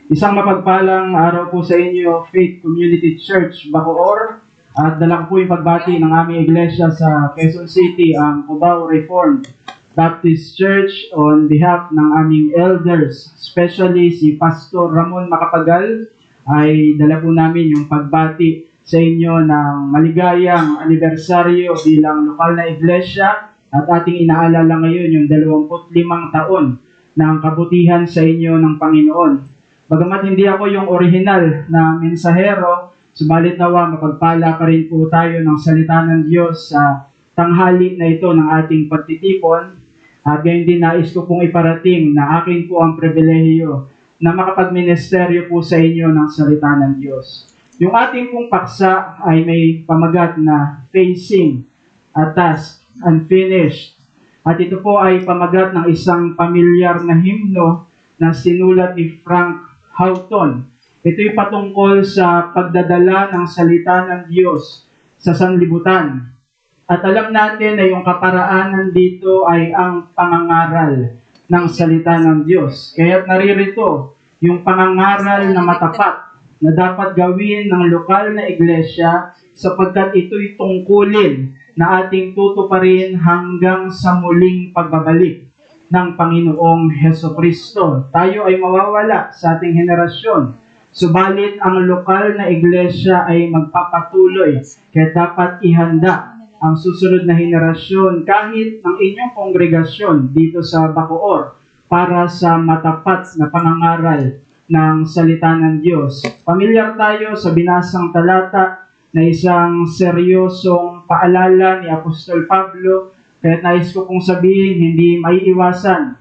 Isang mapagpalang araw po sa inyo, Faith Community Church, Bacoor. At dala ko po yung pagbati ng aming iglesia sa Quezon City, ang Cubao Reformed Baptist Church, on behalf ng aming elders, especially si Pastor Ramon Macapagal, ay dala po namin yung pagbati sa inyo ng maligayang anibersaryo bilang lokal na iglesia at ating inaalala ngayon yung 25 taon ng kabutihan sa inyo ng Panginoon. Bagamat hindi ako yung original na mensahero, subalit nawa mapagpala pa rin po tayo ng salita ng Diyos sa tanghali na ito ng ating pagtitipon. At gayon din nais ko pong iparating na akin po ang pribilehiyo na makapagministeryo po sa inyo ng salita ng Diyos. Yung ating pong paksa ay may pamagat na Facing a Task Unfinished. At ito po ay pamagat ng isang pamilyar na himno na sinulat ni Frank Houghton. Ito'y patungkol sa pagdadala ng salita ng Diyos sa sanlibutan. At alam natin na yung kaparaanan dito ay ang pangangaral ng salita ng Diyos. Kaya't naririto yung pangangaral na matapat na dapat gawin ng lokal na iglesia sapagkat ito'y tungkulin na ating tutuparin hanggang sa muling pagbabalik ng Panginoong Hesukristo. Tayo ay mawawala sa ating henerasyon. Subalit ang lokal na iglesia ay magpapatuloy. Kaya dapat ihanda ang susunod na henerasyon kahit ng inyong kongregasyon dito sa Bacoor para sa matapat na pangangaral ng salita ng Diyos. Pamilyar tayo sa binasang talata na isang seryosong paalala ni Apostol Pablo. Kaya nais ko pong sabihin, hindi maiiwasan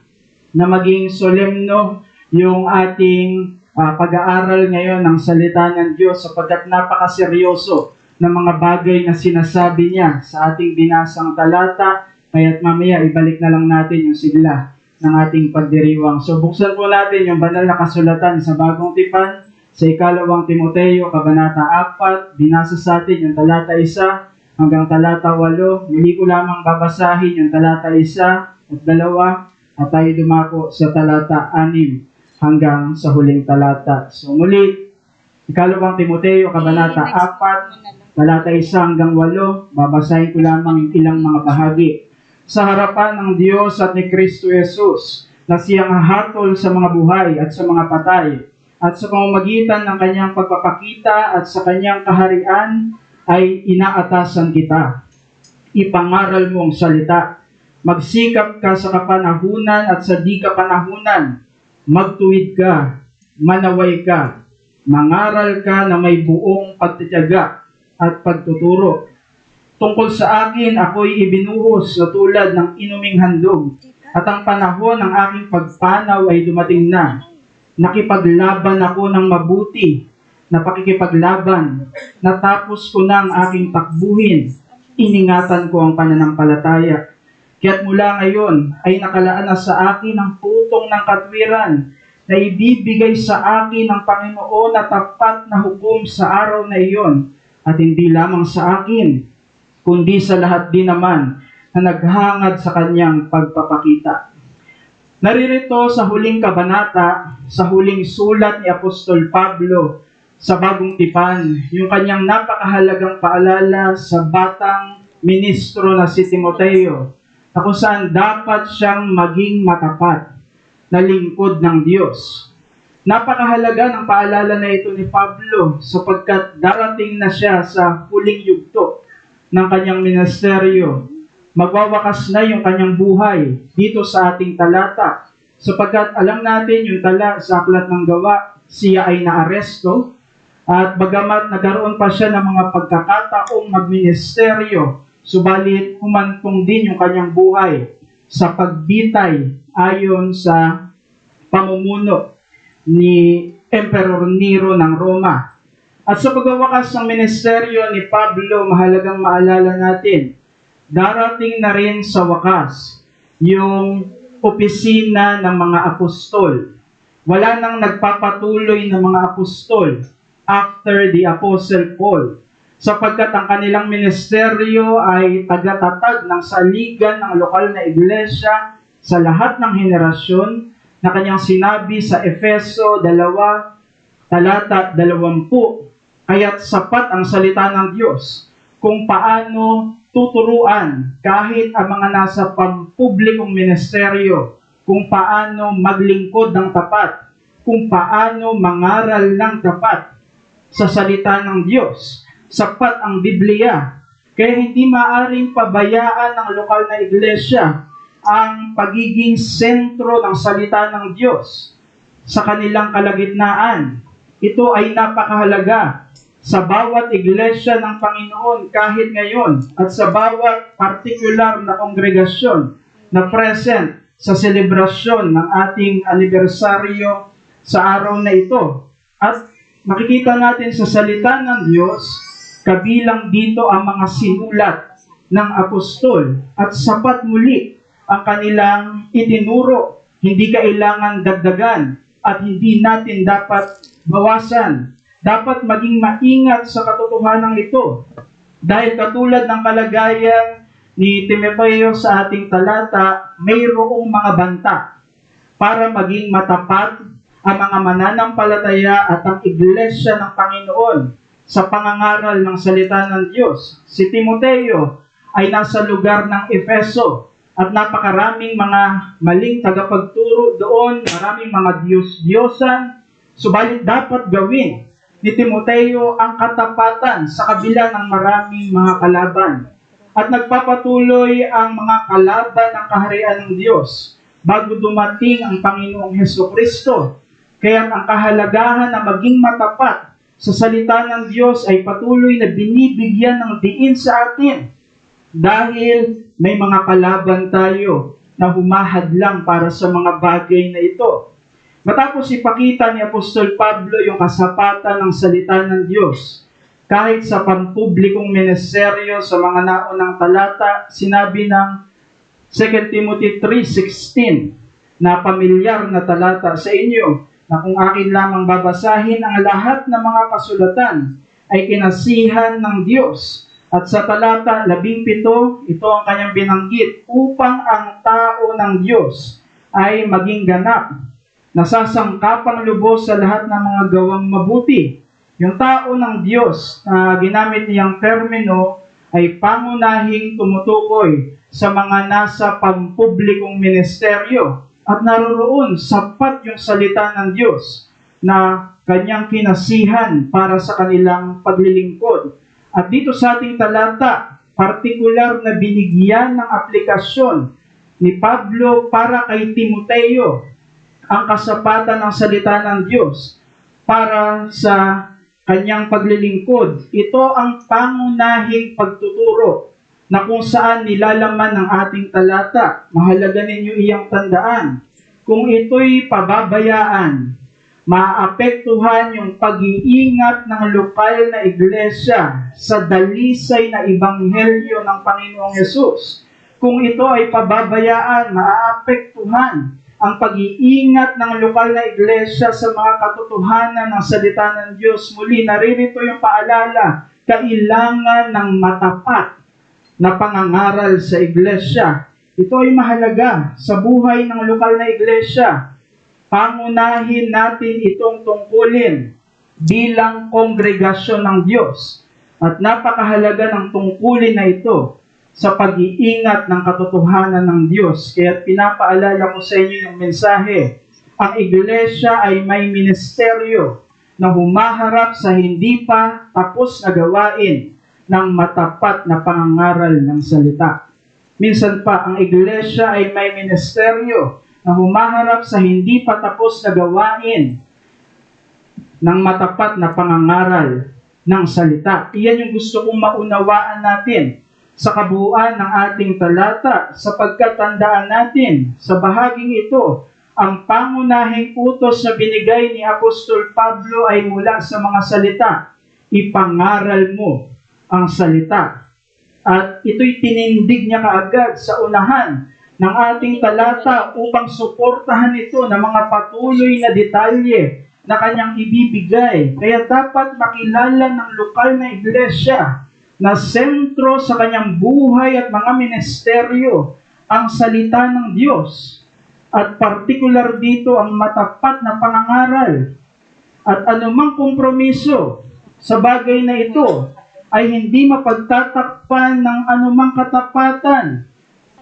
na maging solemno yung ating pag-aaral ngayon ng salita ng Diyos sapagkat napakaseryoso ng mga bagay na sinasabi niya sa ating binasang talata. Kaya't mamaya ibalik na lang natin yung sigla ng ating pagdiriwang. So buksan po natin yung banal na kasulatan sa Bagong Tipan sa 2 Timoteo, Kabanata 4, binasa sa atin yung talata 1 hanggang talata 8, muli ko lamang babasahin yung talata 1 at 2 at tayo dumako sa talata 6 hanggang sa huling talata. So muli, 2 Timoteo, Kabanata 4, talata 1 hanggang 8, babasahin ko lamang yung ilang mga bahagi. Sa harapan ng Diyos at ni Kristo Jesus, na siyang hatol sa mga buhay at sa mga patay, at sa pamamagitan ng kanyang pagpapakita at sa kanyang kaharian, ay inaatasan kita. Ipangaral mo ang salita. Magsikap ka sa kapanahunan at sa di kapanahunan. Magtuwid ka, manaway ka, mangaral ka na may buong pagtitiyaga at pagtuturo. Tungkol sa akin, ako'y ibinuhos na tulad ng inuming handog, at ang panahon ng aking pagpanaw ay dumating na. Nakipaglaban ako ng mabuti, na pakikipaglaban, natapos ko na ang aking takbuhin, iningatan ko ang pananampalataya. Kaya't mula ngayon ay nakalaan na sa akin ang putong ng katwiran na ibibigay sa akin ng Panginoon na tapat na hukom sa araw na iyon, at hindi lamang sa akin, kundi sa lahat din naman na naghangad sa kanyang pagpapakita. Naririto sa huling kabanata, sa huling sulat ni Apostol Pablo sa Bagong Tipan, yung kanyang napakahalagang paalala sa batang ministro na si Timoteo, na kung saan dapat siyang maging matapat na lingkod ng Diyos. Napakahalaga ng paalala na ito ni Pablo sapagkat darating na siya sa huling yugto ng kanyang ministeryo. Magwawakas na yung kanyang buhay dito sa ating talata sapagkat alam natin yung tala sa Aklat ng Gawa, siya ay naaresto. At bagamat nagkaroon pa siya ng mga pagkakataong magministeryo, subalit humantong din yung kanyang buhay sa pagbitay ayon sa pamumuno ni Emperor Nero ng Roma. At sa pagwawakas ng ministeryo ni Pablo, mahalagang maalala natin, darating na rin sa wakas yung opisina ng mga apostol. Wala nang nagpapatuloy ng mga apostol after the Apostle Paul, sapagkat ang kanilang ministeryo ay tagatatag ng saligan ng lokal na iglesia sa lahat ng henerasyon na kanyang sinabi sa Efeso 2, talata 20, kaya't sapat ang salita ng Diyos kung paano tuturuan kahit ang mga nasa pampublikong ministeryo, kung paano maglingkod ng tapat, kung paano mangaral ng tapat sa salita ng Diyos. Sapat ang Biblia. Kaya hindi maaring pabayaan ng lokal na iglesia ang pagiging sentro ng salita ng Diyos sa kanilang kalagitnaan. Ito ay napakahalaga sa bawat iglesia ng Panginoon kahit ngayon at sa bawat partikular na kongregasyon na present sa selebrasyon ng ating anibersaryo sa araw na ito. At makikita natin sa salita ng Diyos, kabilang dito ang mga sinulat ng apostol at sapat muli ang kanilang itinuro. Hindi kailangan dagdagan at hindi natin dapat bawasan. Dapat maging maingat sa katotohanan ito. Dahil katulad ng kalagayan ni Timoteo sa ating talata, mayroong mga banta para maging matapat ang mga mananampalataya at ang iglesia ng Panginoon sa pangangaral ng salita ng Diyos. Si Timoteo ay nasa lugar ng Efeso at napakaraming mga maling tagapagturo doon, maraming mga Diyos-Diyosan, subalit dapat gawin ni Timoteo ang katapatan sa kabila ng maraming mga kalaban. At nagpapatuloy ang mga kalaban ng kaharian ng Diyos bago dumating ang Panginoong Hesukristo. Kaya ang kahalagahan na maging matapat sa salita ng Diyos ay patuloy na binibigyan ng diin sa atin. Dahil may mga kalaban tayo na humahadlang para sa mga bagay na ito. Matapos ipakita ni Apostol Pablo yung kasapatan ng salita ng Diyos, kahit sa pampublikong ministeryo sa mga naunang talata, sinabi ng 2 Timothy 3:16 na pamilyar na talata sa inyo, na kung akin lamang babasahin, ang lahat ng mga kasulatan ay kinasihan ng Diyos. At sa talata 17, ito ang kanyang binanggit, upang ang tao ng Diyos ay maging ganap, nasasangkapang lubos sa lahat ng mga gawang mabuti. Yung tao ng Diyos na ginamit niyang termino ay pangunahing tumutukoy sa mga nasa pampublikong ministeryo. At naroroon sapat yung salita ng Diyos na kanyang kinasihan para sa kanilang paglilingkod. At dito sa ating talata, partikular na binigyan ng aplikasyon ni Pablo para kay Timoteo ang kasapatan ng salita ng Diyos para sa kanyang paglilingkod. Ito ang pangunahing pagtuturo na kung saan nilalaman ng ating talata. Mahalaga ninyo iyang tandaan. Kung ito'y pababayaan, maapektuhan yung pag-iingat ng lokal na iglesia sa dalisay na ebanghelyo ng Panginoong Yesus. Kung ito ay pababayaan, maapektuhan ang pag-iingat ng lokal na iglesia sa mga katotohanan ng salita ng Diyos. Muli, naririto yung paalala, kailangan ng matapat na pangangaral sa iglesia. Ito ay mahalaga sa buhay ng lokal na iglesia. Pangunahin natin itong tungkulin bilang kongregasyon ng Diyos. At napakahalaga ng tungkulin na ito sa pag-iingat ng katotohanan ng Diyos. Kaya pinapaalala ko sa inyo yung mensahe. Ang iglesia ay may ministeryo na humaharap sa hindi pa tapos na gawain ng matapat na pangangaral ng salita. Minsan pa, ang iglesia ay may ministeryo na humaharap sa hindi pa tapos na gawain ng matapat na pangangaral ng salita. Iyan yung gusto kong maunawaan natin sa kabuuan ng ating talata, sapagkat tandaan natin sa bahaging ito, ang pangunahing utos na binigay ni Apostol Pablo ay mula sa mga salita. Ipangaral mo ang salita. At ito'y tinindig niya kaagad sa unahan ng ating talata upang suportahan ito ng mga patuloy na detalye na kanyang ibibigay. Kaya dapat makilala ng lokal na iglesia na sentro sa kanyang buhay at mga ministeryo ang salita ng Diyos. At partikular dito ang matapat na pangangaral at anumang kompromiso sa bagay na ito ay hindi mapagtatakpan ng anumang katapatan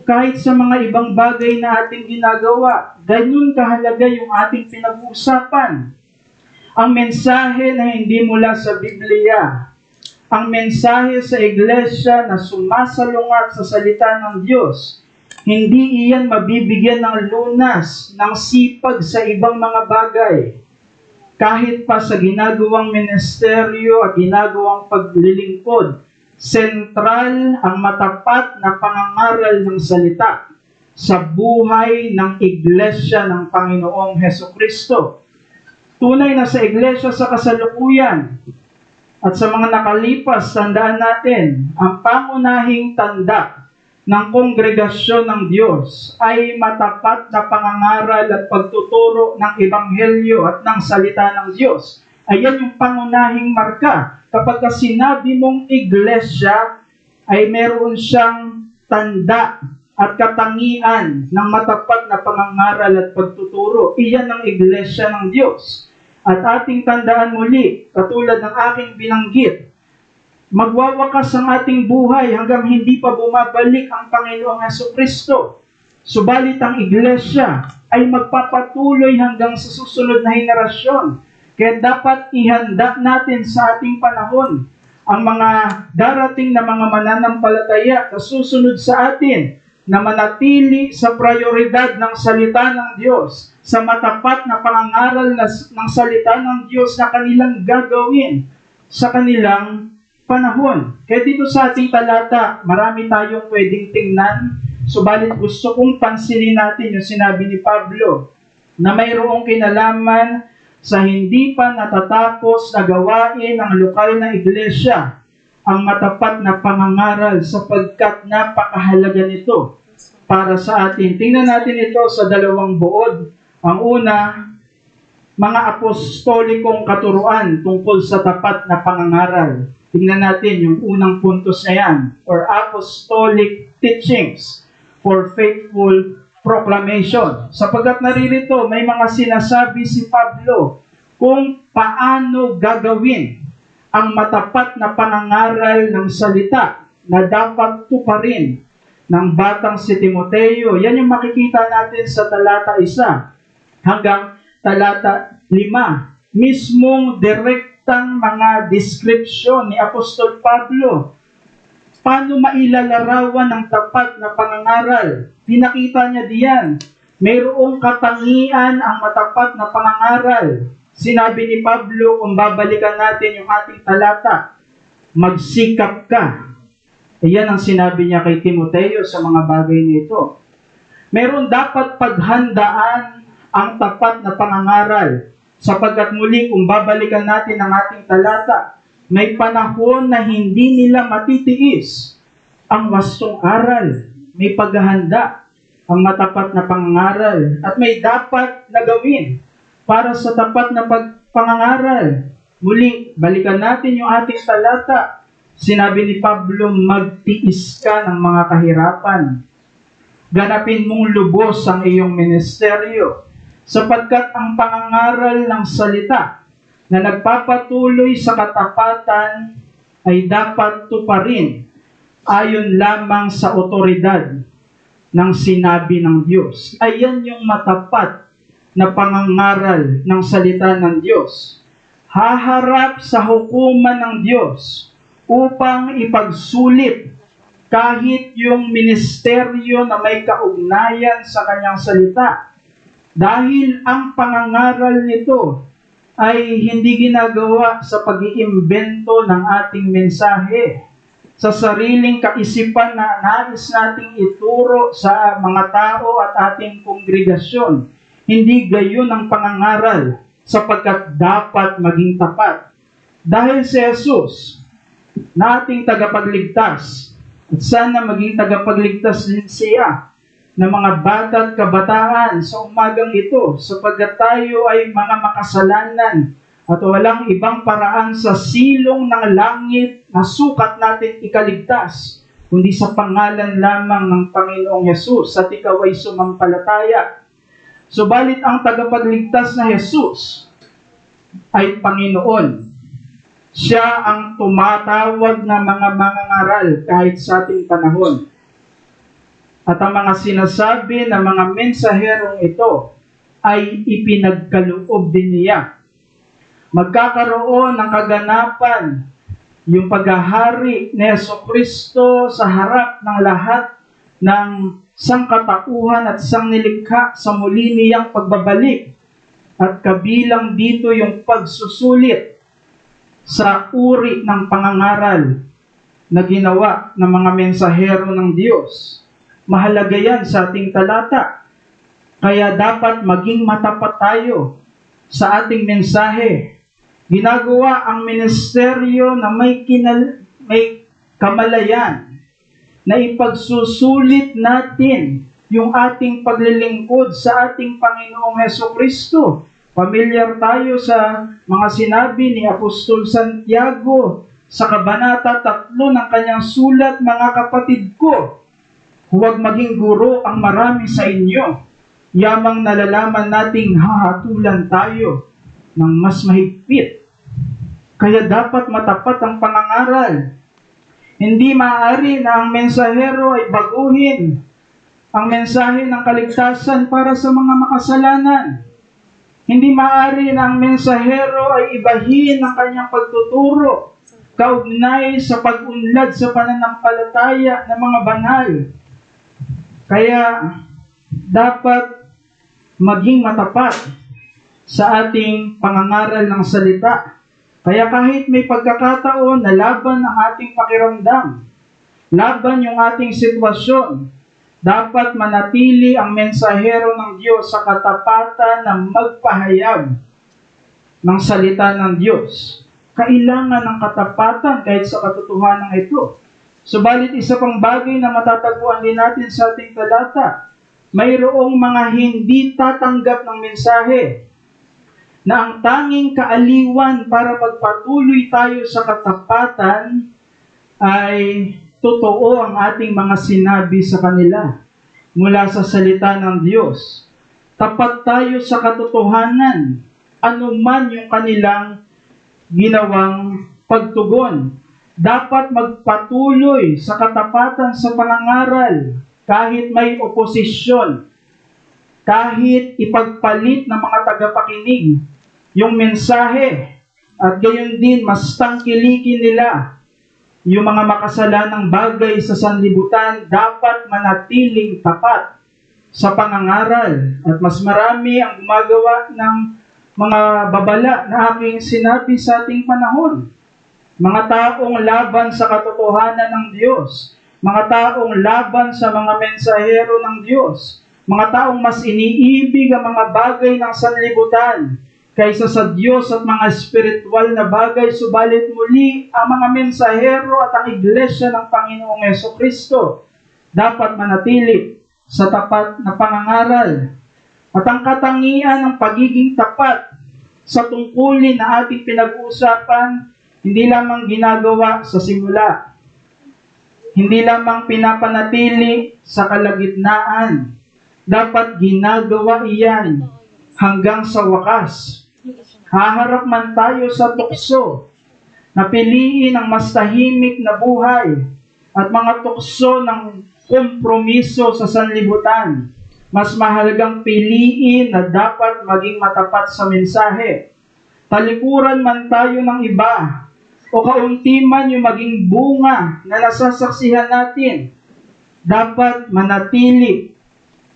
kahit sa mga ibang bagay na ating ginagawa. Ganun kahalaga yung ating pinag-uusapan. Ang mensahe na hindi mula sa Biblia, ang mensahe sa iglesia na sumasalungat sa salita ng Diyos, hindi iyan mabibigyan ng lunas, ng sipag sa ibang mga bagay. Kahit pa sa ginagawang ministeryo at ginagawang paglilingkod, sentral ang matapat na pangangaral ng salita sa buhay ng iglesia ng Panginoong Hesukristo. Tunay na sa iglesia sa kasalukuyan at sa mga nakalipas, tandaan natin, ang pangunahing tanda ng kongregasyon ng Diyos ay matapat na pangangaral at pagtuturo ng Ebanghelyo at ng salita ng Diyos. Ayan yung pangunahing marka. Kapag sinabi mong iglesia, ay meron siyang tanda at katangian ng matapat na pangangaral at pagtuturo. Iyan ang iglesia ng Diyos. At ating tandaan muli, katulad ng aking binanggit, magwawakas ang ating buhay hanggang hindi pa bumabalik ang Panginoong Hesukristo. Subalit ang iglesia ay magpapatuloy hanggang sa susunod na henerasyon. Kaya dapat ihanda natin sa ating panahon ang mga darating na mga mananampalataya na susunod sa atin na manatili sa prioridad ng salita ng Diyos, sa matapat na pangangaral ng salita ng Diyos na kanilang gagawin sa kanilang panahon. Kaya dito sa ating talata, marami tayong pwedeng tingnan, subalit gusto kong pansinin natin yung sinabi ni Pablo na mayroong kinalaman sa hindi pa natatapos na gawain ng lokal na iglesia ang matapat na pangangaral sapagkat napakahalaga nito para sa atin. Tingnan natin ito sa dalawang buod. Ang una, mga apostolikong katuruan tungkol sa tapat na pangangaral. Tingnan natin yung unang puntos na yan, or apostolic teachings for faithful proclamation. Sapagkat naririto, may mga sinasabi si Pablo kung paano gagawin ang matapat na pangangaral ng salita na dapat tuparin ng batang si Timoteo. Yan yung makikita natin sa talata 1 hanggang talata 5. Mismong direktang mga description ni Apostol Pablo. Paano mailalarawan ng tapat na pangangaral? Pinakita niya diyan. Mayroong katangian ang matapat na pangangaral. Sinabi ni Pablo, kung babalikan natin yung ating talata, magsikap ka. Iyan ang sinabi niya kay Timoteo sa mga bagay nito. Meron dapat paghandaan ang tapat na pangangaral. Sapagkat muli, kung babalikan natin ang ating talata, may panahon na hindi nila matitiis ang wastong aral. May paghahanda ang matapat na pangangaral. At may dapat na gawin para sa tapat na pangangaral. Muli, balikan natin yung ating talata. Sinabi ni Pablo, magtiis ka ng mga kahirapan. Ganapin mong lubos ang iyong ministeryo. Sapagkat ang pangangaral ng salita na nagpapatuloy sa katapatan ay dapat tuparin ayon lamang sa otoridad ng sinabi ng Diyos. Ayan yung matapat na pangangaral ng salita ng Diyos. Haharap sa hukuman ng Diyos upang ipagsulit kahit yung ministeryo na may kaugnayan sa kanyang salita. Dahil ang pangangaral nito ay hindi ginagawa sa pag-iimbento ng ating mensahe, sa sariling kaisipan na nais nating ituro sa mga tao at ating kongregasyon. Hindi gayon ang pangangaral, sapagkat dapat maging tapat. Dahil si Jesus, na ating tagapagligtas, at sana maging tagapagligtas din siya ng mga bata at kabataan sa umagang ito, sapagkat tayo ay mga makasalanan at walang ibang paraan sa silong ng langit na sukat natin ikaligtas, kundi sa pangalan lamang ng Panginoong Yesus at ikaw ay sumampalataya. Subalit ang tagapagligtas na Jesus ay Panginoon. Siya ang tumatawag na mga mangangaral kahit sa ating panahon. At ang mga sinasabi ng mga mensaherong ito ay ipinagkaloob din niya. Magkakaroon ng kaganapan yung paghahari ni Jesucristo sa harap ng lahat ng sangkatauhan at sangnilikha sa muli niyang pagbabalik. At kabilang dito yung pagsusulit sa uri ng pangangaral na ginawa ng mga mensahero ng Diyos. Mahalaga yan sa ating talata. Kaya dapat maging matapat tayo sa ating mensahe. Ginagawa ang ministeryo na may kamalayan na ipagsusulit natin yung ating paglilingkod sa ating Panginoong Hesukristo. Pamilyar tayo sa mga sinabi ni Apostol Santiago sa Kabanata 3 ng kanyang sulat, mga kapatid ko, huwag maging guro ang marami sa inyo. Yamang nalalaman nating hahatulan tayo ng mas mahigpit. Kaya dapat matapat ang pangangaral. Hindi maaari na ang mensahero ay baguhin ang mensahe ng kaligtasan para sa mga makasalanan. Hindi maaari na ang mensahero ay ibahin ang kanyang pagtuturo kaugnay sa pag-unlad sa pananampalataya ng mga banal. Kaya dapat maging matapat sa ating pangangaral ng salita. Kaya kahit may pagkakataon na laban ang ating pakiramdam, laban yung ating sitwasyon, dapat manatili ang mensahero ng Diyos sa katapatan na magpahayag ng salita ng Diyos. Kailangan ng katapatan kahit sa katotohanan ito. Subalit isa pang bagay na matatagpuan din natin sa ating talata, mayroong mga hindi tatanggap ng mensahe na ang tanging kaaliwan para pagpatuloy tayo sa katapatan ay totoo ang ating mga sinabi sa kanila mula sa salita ng Diyos. Tapat tayo sa katotohanan, anuman yung kanilang ginawang pagtugon. Dapat magpatuloy sa katapatan sa pangangaral kahit may oposisyon, kahit ipagpalit ng mga tagapakinig yung mensahe, at gayon din mas tangkilikin nila yung mga makasalanang bagay sa sanlibutan. Dapat manatiling tapat sa pangangaral. At mas marami ang gumagawa ng mga babala na aking sinabi sa ating panahon. Mga taong laban sa katotohanan ng Diyos. Mga taong laban sa mga mensahero ng Diyos. Mga taong mas iniibig ang mga bagay ng sanlibutan kaysa sa Diyos at mga espiritual na bagay. Subalit muli, ang mga mensahero at ang iglesia ng Panginoong Hesukristo dapat manatili sa tapat na pangangaral. At ang katangian ng pagiging tapat sa tungkulin na ating pinag-uusapan, hindi lamang ginagawa sa simula, hindi lamang pinapanatili sa kalagitnaan, dapat ginagawa iyan hanggang sa wakas. Haharap man tayo sa tukso, napiliin ang mas tahimik na buhay at mga tukso ng kompromiso sa sanlibutan. Mas mahalagang piliin na dapat maging matapat sa mensahe. Talikuran man tayo ng iba o kaunti man yung maging bunga na nasasaksihan natin, dapat manatili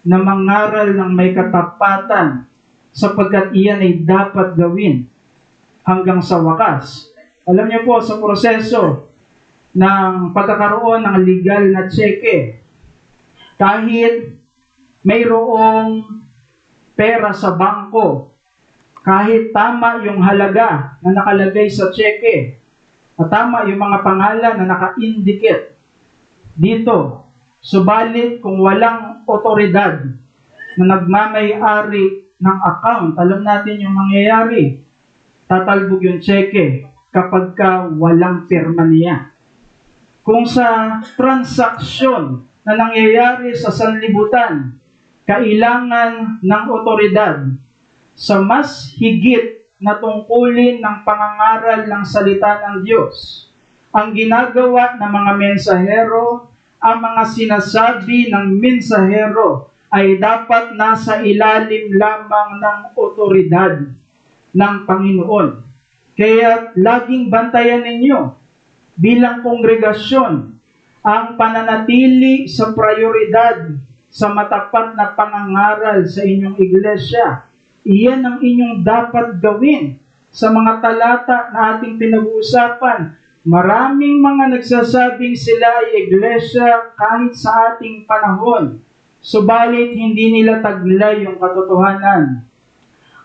na mangaral ng may katapatan sapagkat iyan ay dapat gawin hanggang sa wakas. Alam niyo po, sa proseso ng pagkakaroon ng legal na tseke, kahit mayroong pera sa bangko, kahit tama yung halaga na nakalagay sa tseke, at tama yung mga pangalan na naka-indicate dito, subalit kung walang otoridad na nagmamay-ari ng account, alam natin yung mangyayari. Tatalbog yung tseke kapag walang pirma niya. Kung sa transaksyon na nangyayari sa sanlibutan, kailangan ng otoridad sa mas higit na tungkulin ng pangangaral ng salita ng Diyos. Ang ginagawa ng mga mensahero, ang mga sinasabi ng mensahero ay dapat nasa ilalim lamang ng otoridad ng Panginoon. Kaya laging bantayan ninyo bilang kongregasyon ang pananatili sa prioridad sa matapat na pangangaral sa inyong iglesia. Iyan ang inyong dapat gawin. Sa mga talata na ating pinag-uusapan, maraming mga nagsasabing sila ay iglesia kahit sa ating panahon. Subalit hindi nila taglay yung katotohanan.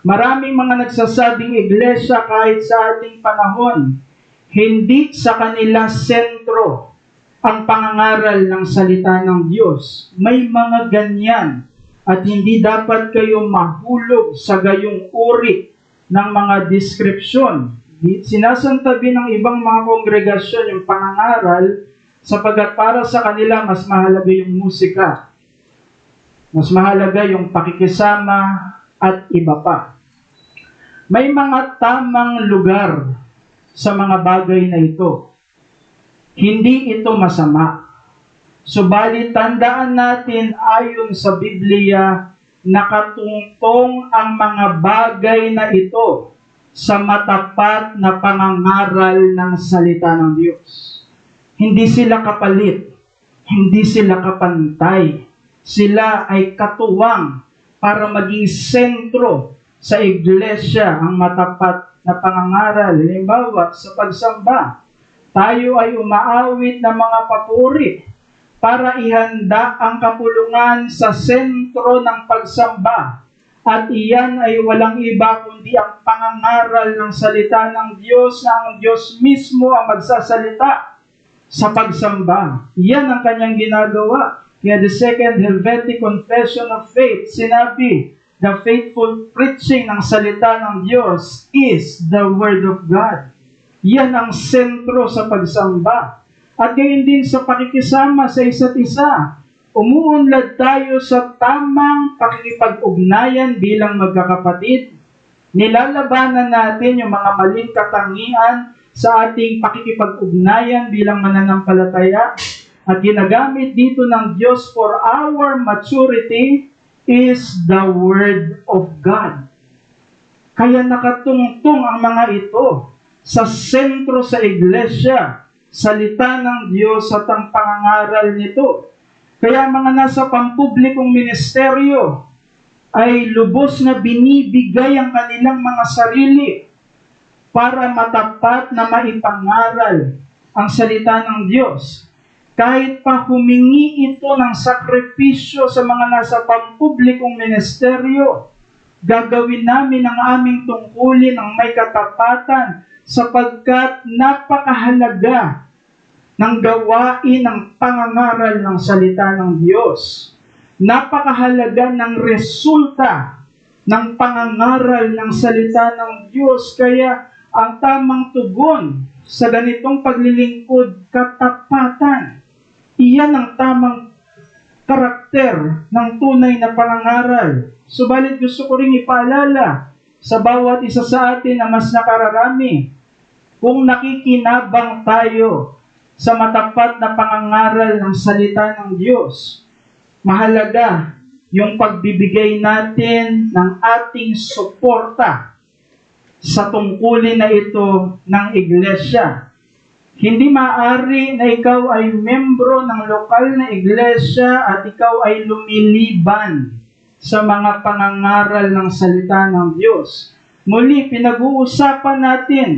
Maraming mga nagsasabing iglesia kahit sa ating panahon. Hindi sa kanila sentro ang pangangaral ng salita ng Diyos. May mga ganyan at hindi dapat kayo mahulog sa gayong uri ng mga deskripsyon. Sinasantabi ng ibang mga kongregasyon yung pangangaral sapagkat para sa kanila mas mahalaga yung musika, mas mahalaga yung pakikisama at iba pa. May mga tamang lugar sa mga bagay na ito. Hindi ito masama. Subalit tandaan natin ayon sa Biblia, nakatungtong ang mga bagay na ito sa matapat na pangangaral ng salita ng Diyos. Hindi sila kapalit, hindi sila kapantay. Sila ay katuwang para maging sentro sa iglesia ang matapat na pangangaral. Halimbawa, sa pagsamba, tayo ay umaawit ng mga papuri para ihanda ang kapulungan sa sentro ng pagsamba. At iyan ay walang iba kundi ang pangangaral ng salita ng Diyos na ang Diyos mismo ang magsasalita sa pagsamba. Iyan ang kanyang ginagawa. Kaya the Second Helvetic Confession of Faith, sinabi, the faithful preaching ng salita ng Diyos is the Word of God. Yan ang sentro sa pagsamba. At gayon din sa pakikisama sa isa't isa. Umuunlad tayo sa tamang pakikipag-ugnayan bilang magkakapatid. Nilalabanan natin yung mga maling katangian sa ating pakikipag-ugnayan bilang mananampalataya. At ginagamit dito ng Diyos for our maturity is the Word of God. Kaya nakatungtong ang mga ito sa sentro sa iglesia, salita ng Diyos at ang pangangaral nito. Kaya mga nasa pampublikong ministeryo ay lubos na binibigay ang kanilang mga sarili para matapat na maipangaral ang salita ng Diyos. Kahit pa humingi ito ng sakripisyo sa mga nasa pampublikong ministeryo, gagawin namin ang aming tungkulin ng may katapatan sapagkat napakahalaga ng gawain ng pangangaral ng salita ng Diyos. Napakahalaga ng resulta ng pangangaral ng salita ng Diyos. Kaya ang tamang tugon sa ganitong paglilingkod, katapatan. Iyan ang tamang karakter ng tunay na pangangaral. Subalit gusto ko rin ipaalala sa bawat isa sa atin na mas nakararami, kung nakikinabang tayo sa matapat na pangangaral ng salita ng Diyos, mahalaga yung pagbibigay natin ng ating suporta sa tungkulin na ito ng iglesia. Hindi maaari na ikaw ay membro ng lokal na iglesia at ikaw ay lumiliban sa mga pangangaral ng salita ng Diyos. Muli, pinag-uusapan natin,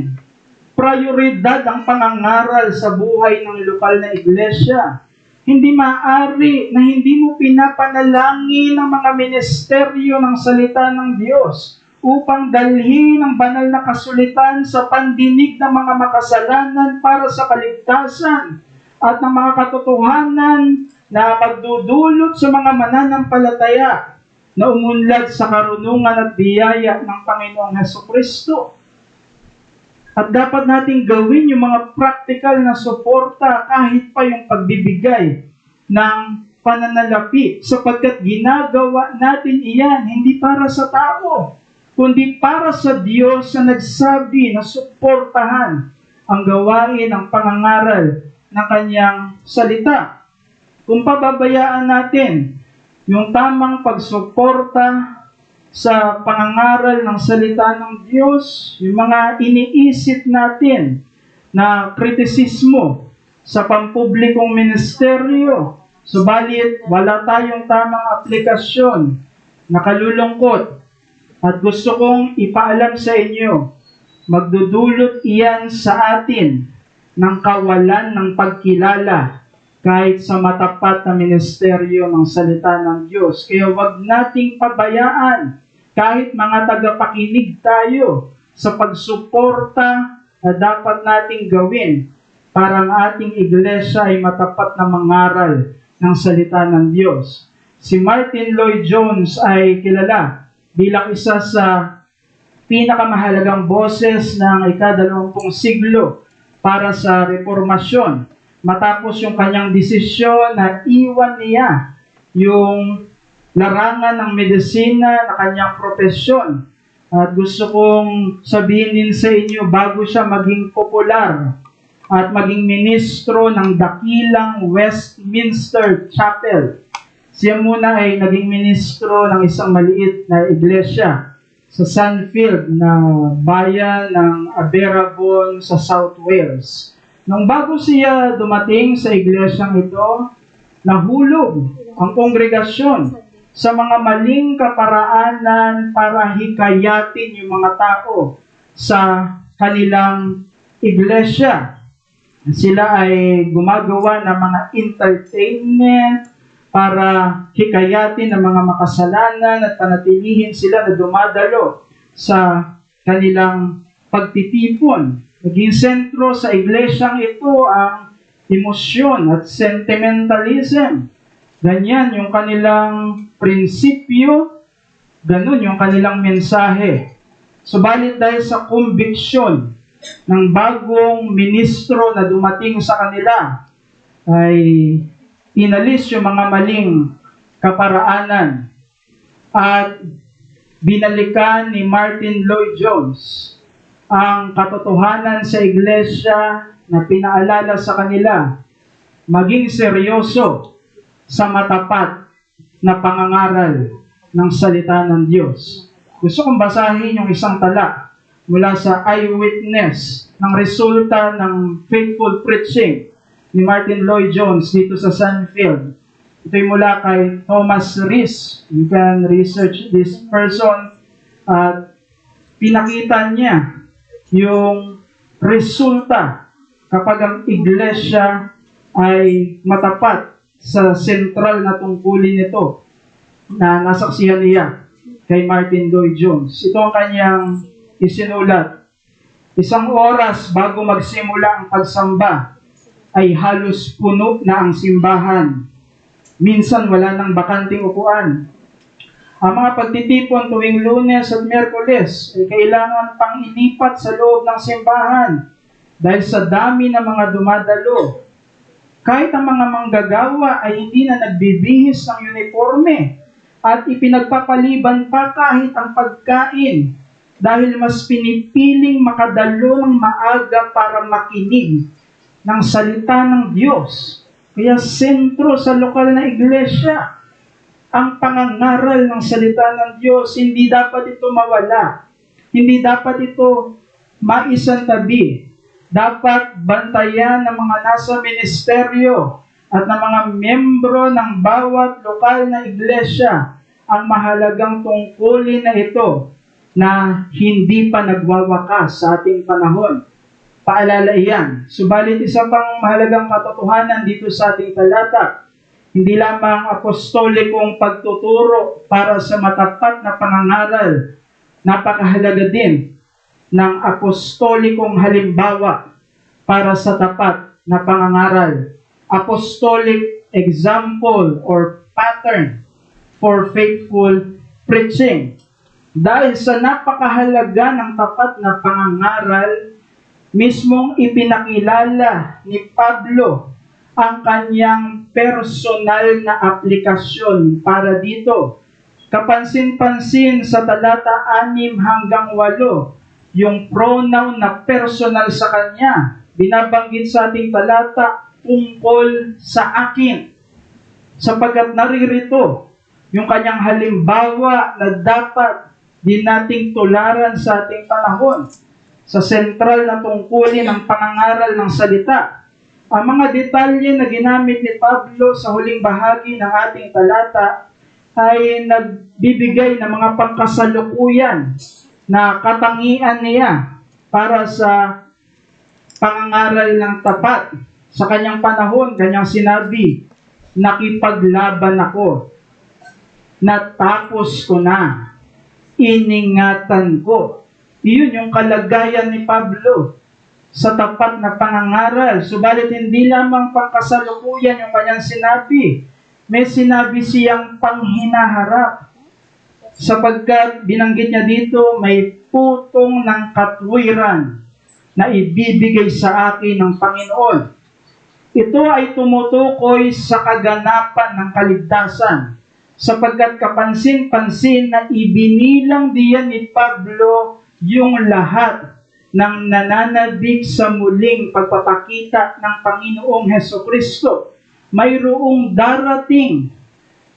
prioridad ang pangangaral sa buhay ng lokal na iglesia. Hindi maaari na hindi mo pinapanalangin ang mga ministeryo ng salita ng Diyos upang dalhin ang banal na kasulitan sa pandinig ng mga makasalanan para sa kaligtasan at ng mga katotohanan na magdudulot sa mga mananampalataya na umunlad sa karunungan at biyaya ng Panginoong Hesukristo. At dapat nating gawin yung mga practical na suporta kahit pa yung pagbibigay ng pananalapi sapagkat ginagawa natin iyan hindi para sa tao, kundi para sa Diyos na nagsabi na suportahan ang gawain ng pangangaral ng Kanyang salita. Kung pababayaan natin yung tamang pagsuporta sa pangangaral ng salita ng Diyos, yung mga iniisip natin na kritisismo sa pampublikong ministeryo, subalit wala tayong tamang aplikasyon, nakalulungkot, at gusto kong ipaalam sa inyo, magdudulot iyan sa atin ng kawalan ng pagkilala kahit sa matapat na ministeryo ng salita ng Diyos. Kaya wag nating pabayaan kahit mga tagapakinig tayo sa pagsuporta na dapat nating gawin para ang ating iglesia ay matapat na mangaral ng salita ng Diyos. Si Martin Lloyd-Jones ay kilala bilang isa sa pinakamahalagang boses ng ika-20 siglo para sa reformasyon. Matapos yung kanyang desisyon na iwan niya yung larangan ng medisina na kanyang profesyon. At gusto kong sabihin din sa inyo, bago siya maging popular at maging ministro ng dakilang Westminster Chapel, siya muna ay naging ministro ng isang maliit na iglesia sa Sunfield na bayan ng Aberabon sa South Wales. Nung bago siya dumating sa iglesyang ito, nahulog ang kongregasyon sa mga maling kaparaanan para hikayatin yung mga tao sa kanilang iglesia. Sila ay gumagawa ng mga entertainment para hikayatin ang mga makasalanan at panatilihin sila na dumadalo sa kanilang pagtitipon. Naging sentro sa iglesyang ito ang emosyon at sentimentalism. Ganyan yung kanilang prinsipyo, ganun yung kanilang mensahe. Subalit dahil sa conviction ng bagong ministro na dumating sa kanila, ay inalis yung mga maling kaparaanan at binalikan ni Martin Lloyd-Jones ang katotohanan sa iglesia na pinaalala sa kanila, maging seryoso sa matapat na pangangaral ng salita ng Diyos. Gusto kong basahin yung isang tala mula sa Eyewitness ng resulta ng faithful preaching ni Martin Lloyd-Jones dito sa Sunfield. Ito'y mula kay Thomas Rees. You can research this person. At pinakita niya yung resulta kapag ang iglesia ay matapat sa sentral na tungkulin nito na nasaksihan niya kay Martin Lloyd-Jones. Ito ang kanyang isinulat. Isang oras bago magsimula ang pagsamba, ay halos puno na ang simbahan. Minsan wala nang bakanting upuan. Ang mga pagtitipon tuwing Lunes at Miyerkules ay kailangan pang ilipat sa loob ng simbahan dahil sa dami ng mga dumadalo. Kahit ang mga manggagawa ay hindi na nagbibihis ng uniforme at ipinagpapaliban pa kahit ang pagkain dahil mas pinipiling makadalo ng maaga para makinig ng salita ng Diyos. Kaya sentro sa lokal na iglesia ang pangangaral ng salita ng Diyos. Hindi dapat ito mawala. Hindi dapat ito maisantabi. Dapat bantayan ng mga nasa ministeryo at ng mga miyembro ng bawat lokal na iglesia ang mahalagang tungkulin na ito na hindi pa nagwawakas sa ating panahon. Paalala iyan. Subalit isa pang mahalagang katotohanan dito sa ating talata, hindi lamang apostolikong pagtuturo para sa matapat na pangangaral, napakahalaga din ng apostolikong halimbawa para sa tapat na pangangaral. Apostolic example or pattern for faithful preaching. Dahil sa napakahalaga ng tapat na pangangaral, mismong ipinakilala ni Pablo ang kanyang personal na aplikasyon para dito. Kapansin-pansin sa talata 6 hanggang 8, yung pronoun na personal sa kanya, binabanggit sa ating talata, tungkol sa akin. Sapagkat naririto yung kanyang halimbawa na dapat din nating tularan sa ating panahon sa sentral na tungkulin ng pangangaral ng salita. Ang mga detalye na ginamit ni Pablo sa huling bahagi ng ating talata ay nagbibigay ng mga pangkasalukuyan na katangian niya para sa pangangaral ng tapat. Sa kanyang panahon, kanyang sinabi, nakipaglaban ako, natapos ko na, iningatan ko. Iyon yung kalagayan ni Pablo sa tapat na pangangaral. Subalit hindi lamang pangkasalukuyan yung kanyang sinabi. May sinabi siyang panghinaharap. Sapagkat binanggit niya dito, may putong ng katwiran na ibibigay sa akin ng Panginoon. Ito ay tumutukoy sa kaganapan ng kaligtasan. Sapagkat kapansin-pansin na ibinilang diyan ni Pablo yung lahat ng nananabik sa muling pagpapakita ng Panginoong Hesukristo. Mayroong darating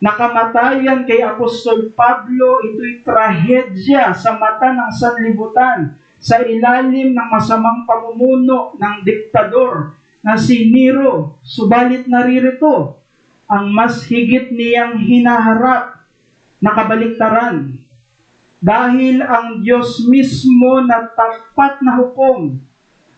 na kamatayan kay Apostol Pablo, ito'y trahedya sa mata ng sanlibutan sa ilalim ng masamang pamumuno ng diktador na si Nero. Subalit naririto ang mas higit niyang hinaharap na kabaliktaran. Dahil ang Diyos mismo na tapat na hukom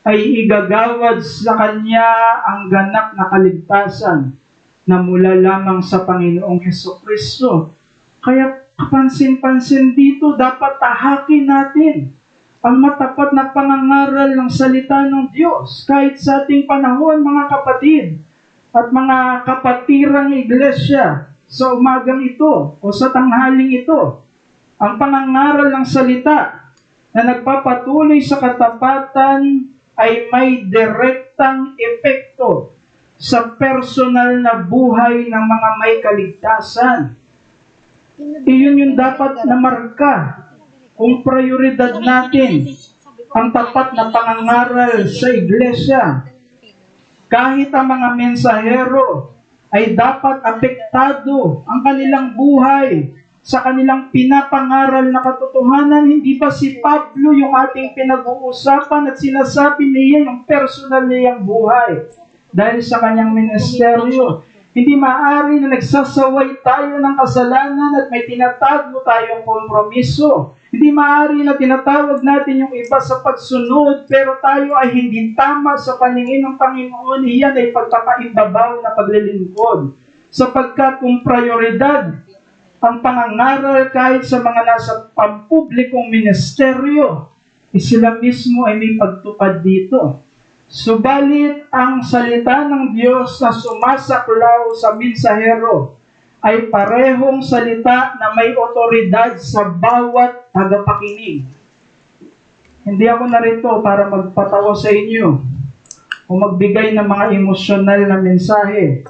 ay igagawad sa Kanya ang ganap na kaligtasan na mula lamang sa Panginoong Hesukristo. Kaya kapansin-pansin dito, dapat tahakin natin ang matapat na pangangaral ng salita ng Diyos. Kahit sa ating panahon, mga kapatid at mga kapatirang iglesia, sa umagang ito o sa tanghaling ito, ang pangangaral ng salita na nagpapatuloy sa katapatan ay may direktang epekto sa personal na buhay ng mga may kaligtasan. Iyon yung dapat na marka kung prioridad natin ang tapat na pangangaral sa iglesia. Kahit ang mga mensahero ay dapat apektado ang kanilang buhay sa kanilang pinapangaral na katotohanan. Hindi ba si Pablo yung ating pinag-uusapan at sinasabi niya yung personal niyang buhay dahil sa kanyang ministeryo? Hindi maaari na nagsasaway tayo ng kasalanan at may tinatago tayong kompromiso. Hindi maaari na tinatawag natin yung iba sa pagsunod pero tayo ay hindi tama sa paningin ng Panginoon. Iyan ay pagpapaibabaw na paglilingkod. Sapagkat kung prioridad ang pangangaral kahit sa mga nasa pampublikong ministeryo, sila mismo ay may pagtupad dito. Subalit ang salita ng Diyos na sumasaklaw sa mensahero ay parehong salita na may otoridad sa bawat tagapakinig. Hindi ako narito para magpatawa sa inyo o magbigay ng mga emosyonal na mensahe.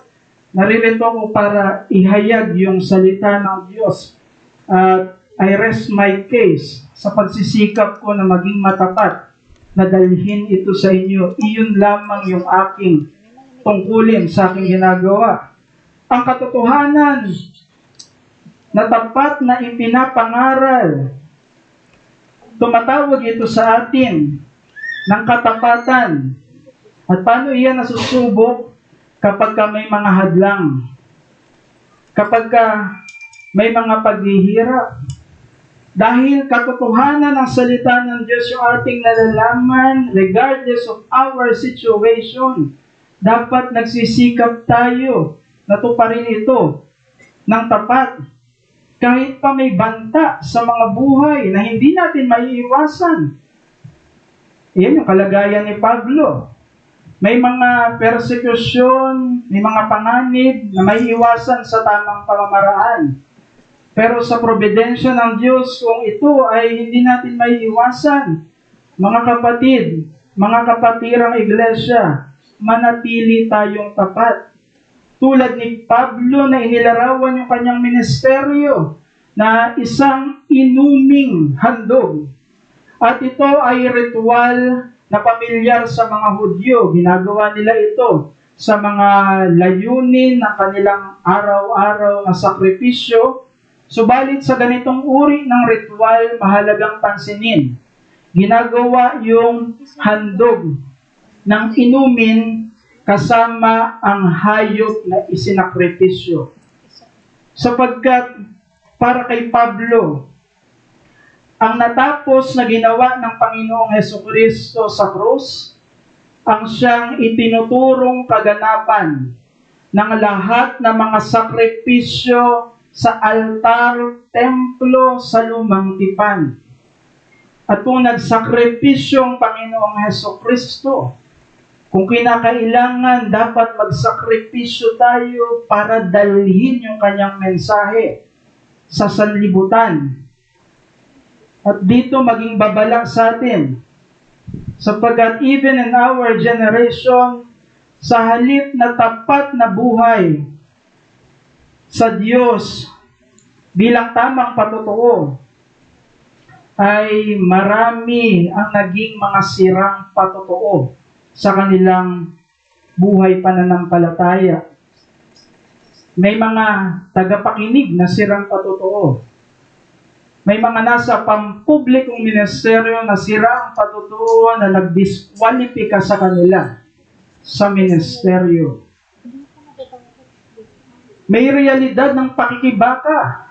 Naririto ako para ihayag yung salita ng Diyos. I rest my case sa pagsisikap ko na maging matapat na dalhin ito sa inyo. Iyon lamang yung aking tungkulin sa aking ginagawa. Ang katotohanan na tapat na ipinapangaral, tumatawag ito sa atin ng katapatan. At paano iyan nasusubok? Kapag may mga hadlang, kapag may mga paghihirap, dahil katotohanan ng salita ng Diyos yung ating nalalaman, regardless of our situation, dapat nagsisikap tayo na tuparin ito ng tapat. Kahit pa may banta sa mga buhay na hindi natin maiiwasan. Iyan yung kalagayan ni Pablo. May mga persecution, may mga panganib na may iwasan sa tamang pamamaraan. Pero sa providensya ng Diyos, kung ito ay hindi natin may iwasan, mga kapatid, mga kapatirang iglesia, manatili tayong tapat. Tulad ni Pablo na inilarawan yung kanyang ministeryo na isang inuming handog. At ito ay ritual na pamilyar sa mga Hudyo. Ginagawa nila ito sa mga layunin ng kanilang araw-araw na sakripisyo. Subalit sa ganitong uri ng ritual, mahalagang pansinin. Ginagawa yung handog ng inumin kasama ang hayop na isinakripisyo. Sapagkat para kay Pablo, ang natapos na ginawa ng Panginoong Hesukristo sa krus, ang siyang itinuturong kaganapan ng lahat ng mga sakripisyo sa altar, templo, sa lumang tipan. At kung nagsakripisyo ang Panginoong Hesukristo, kung kinakailangan, dapat magsakripisyo tayo para dalhin yung kanyang mensahe sa sanlibutan. At dito maging babala sa atin. Sapagkat even in our generation, sa halip na tapat na buhay sa Diyos bilang tamang patotoo, ay marami ang naging mga sirang patotoo sa kanilang buhay pananampalataya. May mga tagapakinig na sirang patotoo. May mga nasa pampublikong ministeryo na sirang patotoo na nagdiskwalipika sa kanila sa ministeryo. May realidad ng pakikibaka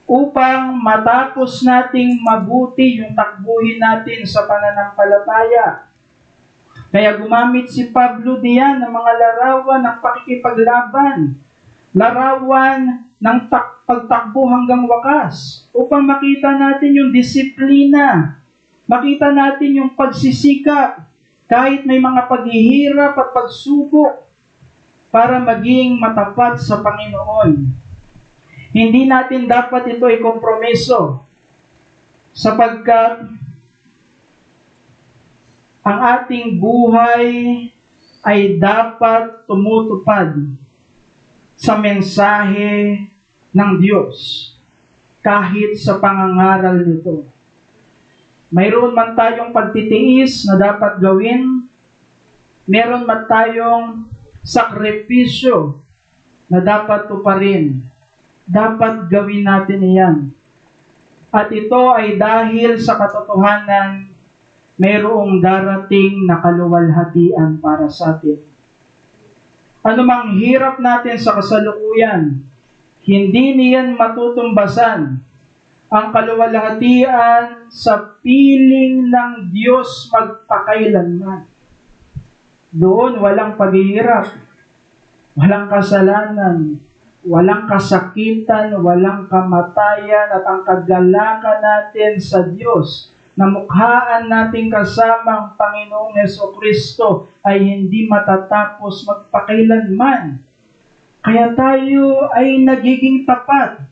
upang matapos nating mabuti yung takbuhin natin sa pananampalataya. Kaya gumamit si Pablo diyan ng mga larawan ng pakikipaglaban, larawan ng pagtakbo hanggang wakas, upang makita natin yung disiplina, makita natin yung pagsisikap, kahit may mga paghihirap at pagsubok, para maging matapat sa Panginoon. Hindi natin dapat ito ikompromiso, sapagkat ang ating buhay ay dapat tumutupad sa mensahe ng Diyos kahit sa pangangaral nito. Mayroon man tayong pagtitiis na dapat gawin, meron man tayong sakripisyo na dapat tuparin. Dapat gawin natin iyan. At ito ay dahil sa katotohanan mayroong darating na kaluwalhatian para sa atin. Anumang hirap natin sa kasalukuyan, hindi niyan matutumbasan ang kaluwalhatian sa piling ng Diyos magpakailanman. Doon walang paghihirap, walang kasalanan, walang kasakitan, walang kamatayan, at ang kagalakan natin sa Diyos na mukhaan natin kasama ang Panginoong Hesukristo ay hindi matatapos magpakailanman. Kaya tayo ay nagiging tapat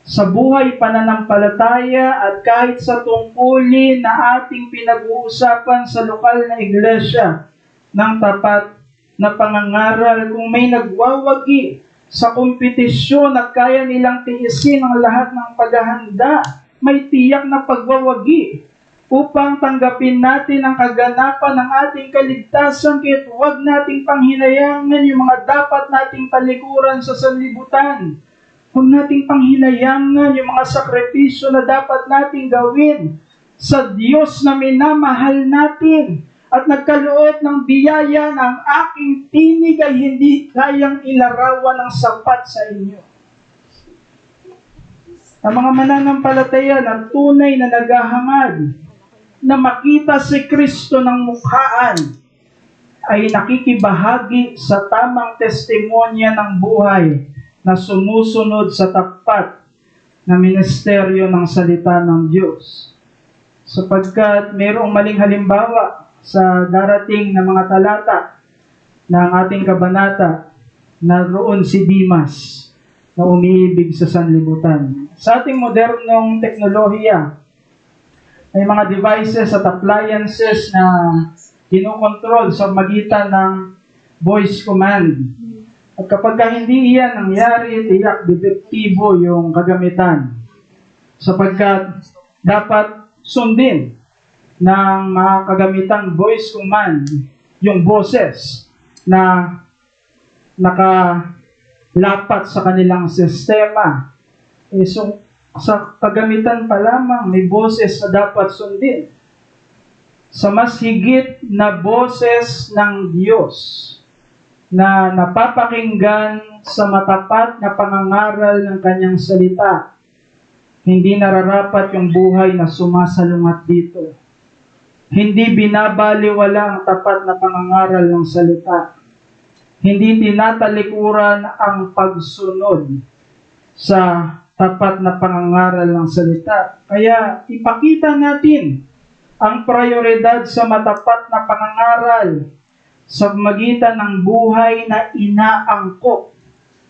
sa buhay pananampalataya at kahit sa tungkulin na ating pinag-uusapan sa lokal na iglesia ng tapat na pangangaral. Kung may nagwawagi sa kompetisyon at kaya nilang tiisin ang lahat ng paghahanda, may tiyak na pagwawagi upang tanggapin natin ang kaganapan ng ating kaligtasan, kaya't huwag nating panghinayangan yung mga dapat nating talikuran sa sanlibutan. Huwag nating panghinayangan yung mga sakripisyo na dapat nating gawin sa Diyos na minamahal natin at nagkaloob ng biyaya na ang aking tinig ay hindi kayang ilarawan ng sapat sa inyo. Ang mga mananampalataya ng tunay na naghahangad na makita si Kristo ng mukhaan ay nakikibahagi sa tamang testimonya ng buhay na sumusunod sa tapat na ministeryo ng salita ng Diyos. Sapagkat mayroong maling halimbawa sa darating na mga talata ng ating kabanata na roon si Dimas na umiibig sa sanlibutan. Sa ating modernong teknolohiya, may mga devices at appliances na kinokontrol sa magitan ng voice command. At kapag hindi iyan nangyari, tiyak depektibo yung kagamitan. Sapagkat dapat sundin ng mga kagamitang voice command yung boses na nakalapat sa kanilang sistema. So, sa kagamitan pa lamang, may boses na dapat sundin. Sa mas higit na boses ng Diyos na napapakinggan sa matapat na pangangaral ng kanyang salita, hindi nararapat yung buhay na sumasalungat dito. Hindi binabaliwala ang tapat na pangangaral ng salita. Hindi tinatalikuran ang pagsunod sa tapat na pangangaral ng salita. Kaya ipakita natin ang prioridad sa matapat na pangangaral sa magitan ng buhay na inaangkop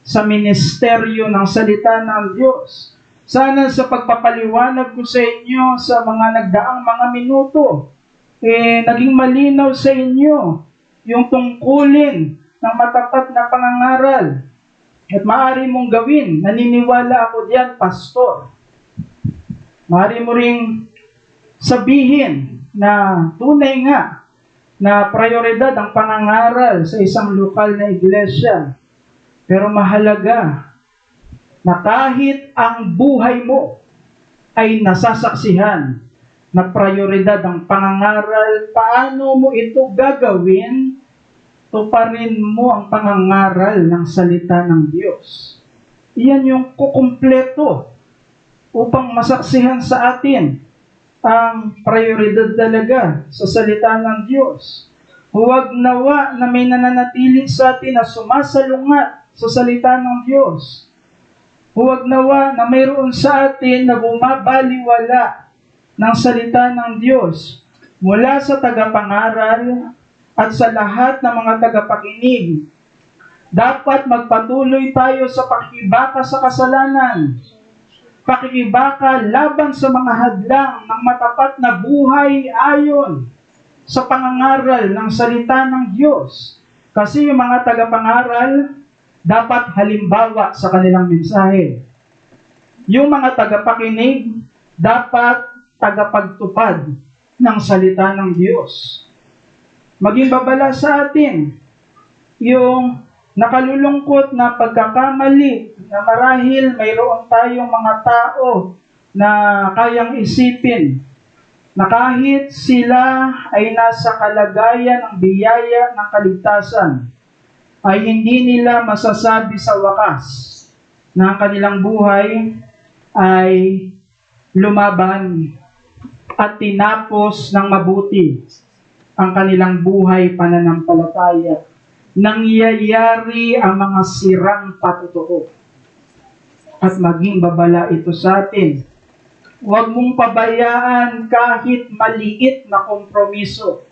sa ministeryo ng salita ng Diyos. Sana sa pagpapaliwanag ko sa inyo sa mga nagdaang mga minuto, naging malinaw sa inyo yung tungkulin ng matapat na pangangaral. At maaari mong gawin, naniniwala ako diyan, pastor. Maaari mo ring sabihin na tunay nga na prioridad ang pangangaral sa isang lokal na iglesia. Pero mahalaga na kahit ang buhay mo ay nasasaksihan na prioridad ang pangangaral, paano mo ito gagawin? Tuparin mo ang pangangaral ng salita ng Diyos. Iyan yung kukumpleto upang masaksihan sa atin ang prioridad talaga sa salita ng Diyos. Huwag nawa na may nananatili sa atin na sumasalungat sa salita ng Diyos. Huwag nawa na mayroon sa atin na bumabaliwala ng salita ng Diyos mula sa tagapangaral at sa lahat ng mga tagapakinig. Dapat magpatuloy tayo sa pakikibaka sa kasalanan, pakikibaka laban sa mga hadlang ng matapat na buhay ayon sa pangangaral ng salita ng Diyos. Kasi yung mga tagapangaral dapat halimbawa sa kanilang mensahe. Yung mga tagapakinig dapat tagapagtupad ng salita ng Diyos. Maging babala sa atin yung nakalulungkot na pagkakamali na marahil mayroon tayong mga tao na kayang isipin na kahit sila ay nasa kalagayan ng biyaya ng kaligtasan, ay hindi nila masasabi sa wakas na ang kanilang buhay ay lumaban at tinapos ng mabuti ang kanilang buhay pananampalataya. Nangyayari ang mga sirang patotoo. At maging babala ito sa atin. Huwag mong pabayaan kahit maliit na kompromiso.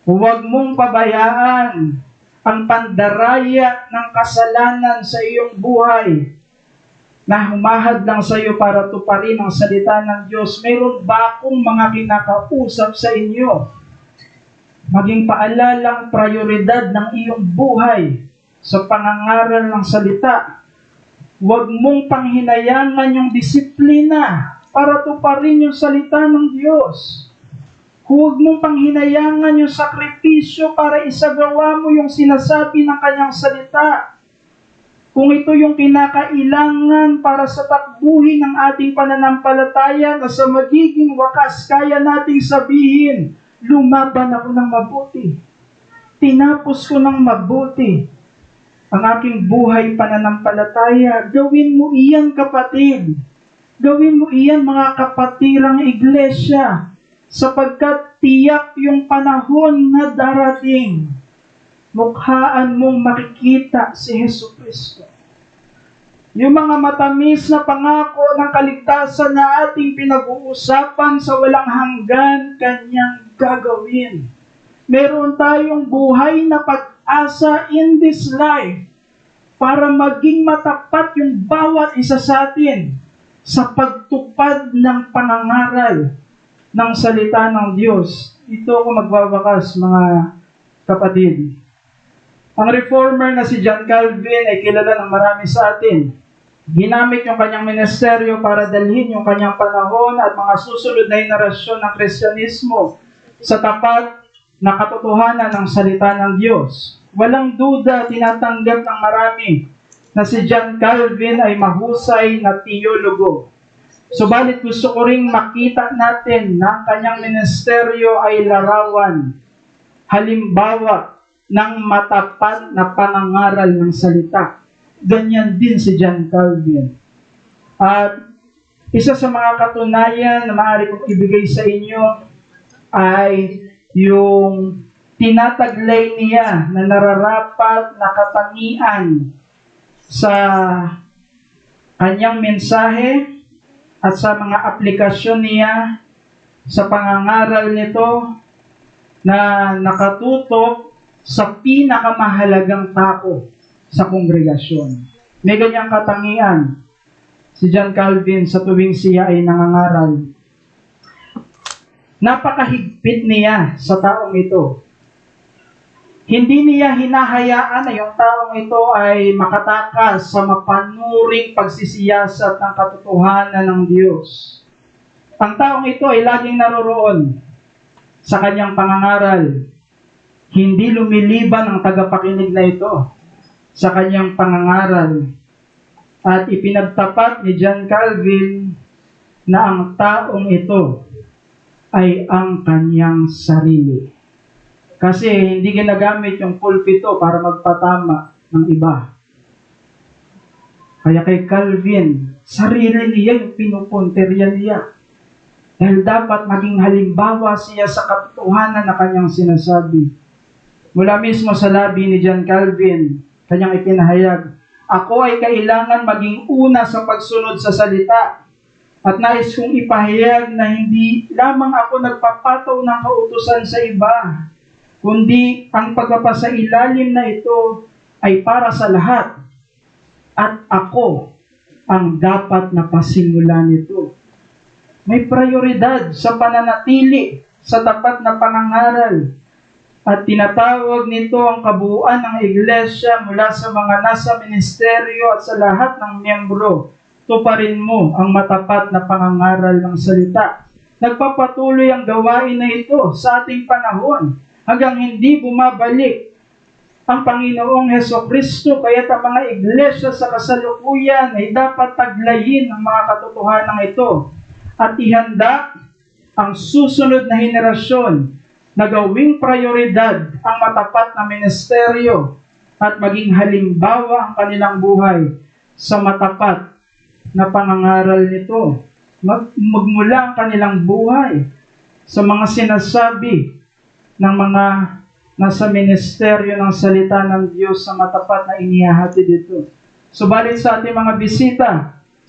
Huwag mong pabayaan ang pandaraya ng kasalanan sa iyong buhay na humahad lang sa iyo para tuparin ang salita ng Diyos. Mayroon ba akong mga kinakausap sa inyo? Maging paalalang prioridad ng iyong buhay sa pangangaral ng salita. Huwag mong panghinayangan yung disiplina para tuparin yung salita ng Diyos. Huwag mong panghinayangan yung sakripisyo para isagawa mo yung sinasabi ng kanyang salita. Kung ito yung kinakailangan para sa takbuhin ng ating pananampalataya na sa magiging wakas kaya nating sabihin, lumaban ako ng mabuti. Tinapos ko ng mabuti ang aking buhay pananampalataya. Gawin mo iyan, kapatid. Gawin mo iyan, mga kapatirang iglesia, sapagkat tiyak yung panahon na darating. Mukhaan mong makikita si Jesucristo. Yung mga matamis na pangako ng kaligtasan na ating pinag-uusapan sa walang hanggan, kanyang gagawin. Meron tayong buhay na pag-asa in this life para maging matapat yung bawat isa sa atin sa pagtupad ng pangangaral ng salita ng Diyos. Ito ko magbabakas, mga kapatid. Ang reformer na si John Calvin ay kilala ng marami sa atin. Ginamit yung kanyang ministeryo para dalhin yung kanyang panahon at mga susunod na henerasyon ng Kristyanismo sa tapat na katotohanan ng salita ng Diyos. Walang duda, tinatanggap ng marami na si John Calvin ay mahusay na teologo. Subalit gusto ko ring makita natin na ang kanyang ministeryo ay larawan, halimbawa ng matapat na pangangaral ng salita. Ganyan din si John Calvin. At isa sa mga katunayan na maaari kong ibigay sa inyo ay yung tinataglay niya na nararapat na katangian sa kanyang mensahe at sa mga aplikasyon niya sa pangangaral nito na nakatutok sa pinakamahalagang tako sa kongregasyon. May ganyang katangian si John Calvin sa tuwing siya ay nangangaral. Napakahigpit niya sa taong ito. Hindi niya hinahayaan na yung taong ito ay makatakas sa mapanuring pagsisiyasat ng katotohanan ng Diyos. Ang taong ito ay laging naroroon sa kanyang pangangaral. Hindi lumiliban ang tagapakinig na ito sa kanyang pangangaral. At ipinagtapat ni John Calvin na ang taong ito ay ang kanyang sarili. Kasi hindi ginagamit yung pulpito para magpatama ng iba. Kaya kay Calvin, sarili niya yung pinupunterya niya. Dahil dapat maging halimbawa siya sa katotohanan na kanyang sinasabi. Mula mismo sa labi ni John Calvin, kanyang ipinahayag, ako ay kailangan maging una sa pagsunod sa salita. At nais kong ipahayag na hindi lamang ako nagpapataw ng kautusan sa iba, kundi ang pagpapasailalim na ito ay para sa lahat. At ako ang dapat na pasimulan nito. May prioridad sa pananatili sa tapat na pangangaral. At tinatawag nito ang kabuuan ng iglesia mula sa mga nasa ministeryo at sa lahat ng miyembro. Tuparin mo ang matapat na pangangaral ng salita. Nagpapatuloy ang gawain na ito sa ating panahon hanggang hindi bumabalik ang Panginoong Hesukristo. Kaya't ang mga iglesia sa kasalukuyan ay dapat taglayin ang mga katotohanan ito at ihanda ang susunod na henerasyon na gawing prioridad ang matapat na ministeryo at maging halimbawa ang kanilang buhay sa matapat na pangangaral nito. Magmula ang kanilang buhay sa mga sinasabi ng mga nasa ministeryo ng salita ng Diyos sa matapat na inihahatid dito. Subalit sa ating mga bisita,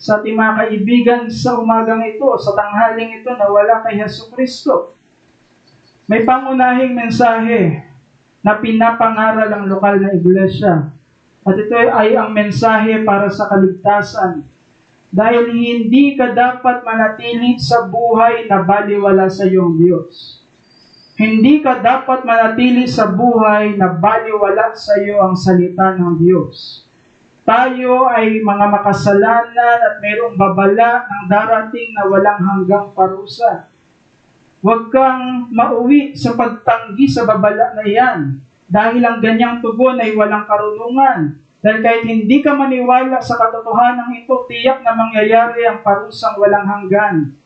sa ating mga kaibigan sa umagang ito, sa tanghaling ito na wala kay Hesukristo, may pangunahing mensahe na pinapangaral ang lokal na iglesia. At ito ay ang mensahe para sa kaligtasan. Dahil hindi ka dapat manatili sa buhay na baliwala sa iyong Diyos. Hindi ka dapat manatili sa buhay na baliwala sa iyo ang salita ng Diyos. Tayo ay mga makasalanan at mayroong babala ng darating na walang hanggang parusa. Huwag kang mauwi sa pagtanggi sa babala na yan. Dahil ang ganyang tugon ay walang karunungan. Dahil kahit hindi ka maniwala sa katotohanan ito, tiyak na mangyayari ang parusang walang hanggan.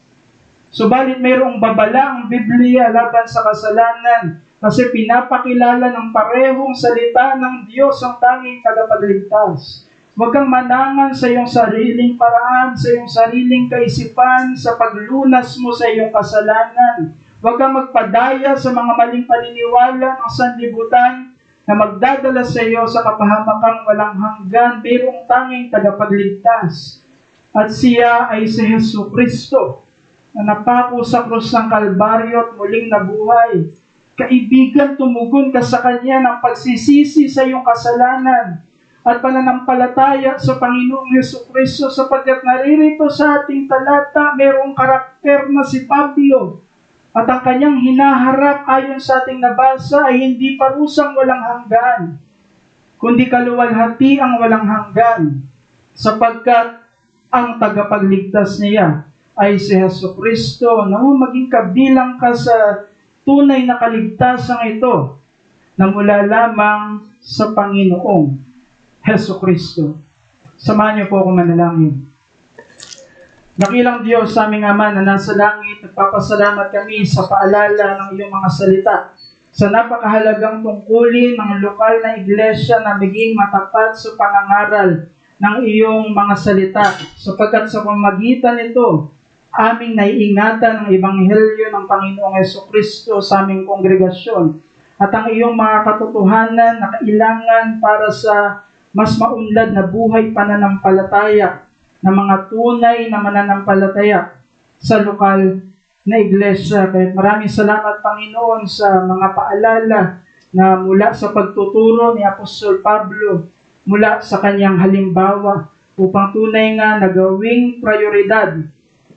Subalit mayroong babala ang Biblia laban sa kasalanan kasi pinapakilala ng parehong salita ng Diyos ang tanging tagapagligtas. Huwag kang manangan sa iyong sariling paraan, sa iyong sariling kaisipan, sa paglunas mo sa iyong kasalanan. Huwag kang magpadaya sa mga maling paniniwala ng sanlibutan na magdadala sa iyo sa kapahamakang walang hanggan. Mayroong tanging tagapagligtas. At siya ay si Hesukristo na napako sa krus ng Kalbaryo at muling nabuhay. Kaibigan, tumugon ka sa Kanya ng pagsisisi sa iyong kasalanan at pananampalataya sa Panginoong Hesukristo sapagkat naririto sa ating talata mayroong karakter na si Pablo At ang kanyang hinaharap ayon sa ating nabasa ay hindi parusang walang hanggan, kundi kaluwalhati ang walang hanggan, sapagkat ang tagapagligtas niya ay si Jesucristo na maging kabilang ka sa tunay na kaligtasan ito na mula lamang sa Panginoong Jesucristo. Samahan niyo po ako manalangin. Dakilang Diyos sa aming Ama na nasa langit, nagpapasalamat kami sa paalala ng iyong mga salita, sa napakahalagang tungkulin ng lokal na iglesia na maging matapat sa pangangaral ng iyong mga salita, sapagkat sa pamamagitan nito, aming naiingatan ang Ebanghelyo ng Panginoong Jesucristo sa aming kongregasyon at ang iyong mga katotohanan na kailangan para sa mas maunlad na buhay pananampalataya ng mga tunay na mananampalataya sa lokal na iglesia. Kaya maraming salamat, Panginoon, sa mga paalala na mula sa pagtuturo ni Apostol Pablo, mula sa kanyang halimbawa, upang tunay nga na gawing prioridad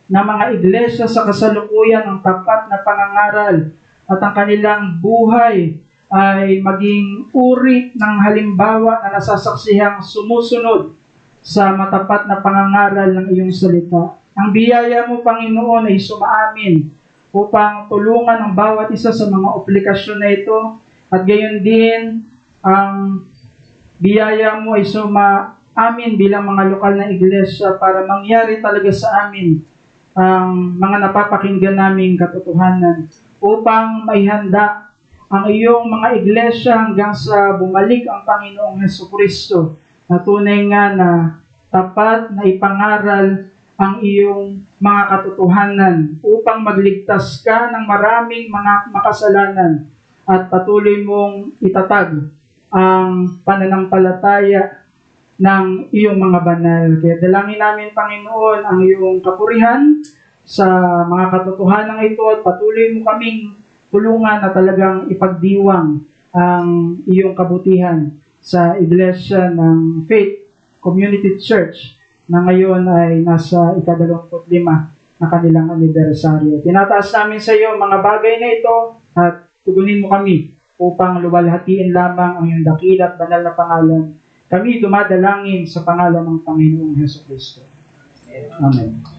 ng mga iglesia sa kasalukuyan ng tapat na pangangaral at ang kanilang buhay ay maging uri ng halimbawa na nasasaksihang sumusunod sa matapat na pangangaral ng iyong salita. Ang biyaya mo, Panginoon, ay sumaamin upang tulungan ang bawat isa sa mga obligasyon na ito at gayon din ang biyaya mo ay sumaamin bilang mga lokal na iglesia para mangyari talaga sa amin ang mga napapakinggan naming katotohanan upang maihanda ang iyong mga iglesia hanggang sa bumalik ang Panginoong Jesucristo na tunay nga na tapat na ipangaral ang iyong mga katotohanan upang magligtas ka ng maraming mga makasalanan at patuloy mong itatag ang pananampalataya ng iyong mga banal. Kaya dalangin namin, Panginoon, ang iyong kapurihan sa mga katotohanan ito at patuloy mo kaming tulungan na talagang ipagdiwang ang iyong kabutihan sa Iglesia ng Faith Community Church na ngayon ay nasa ika-25 na kanilang anibersaryo. Tinataas namin sa iyo mga bagay na ito at tugunin mo kami upang luwalhatiin lamang ang iyong dakila at banal na pangalan. Kami dumadalangin sa pangalan ng Panginoong Jesucristo. Amen.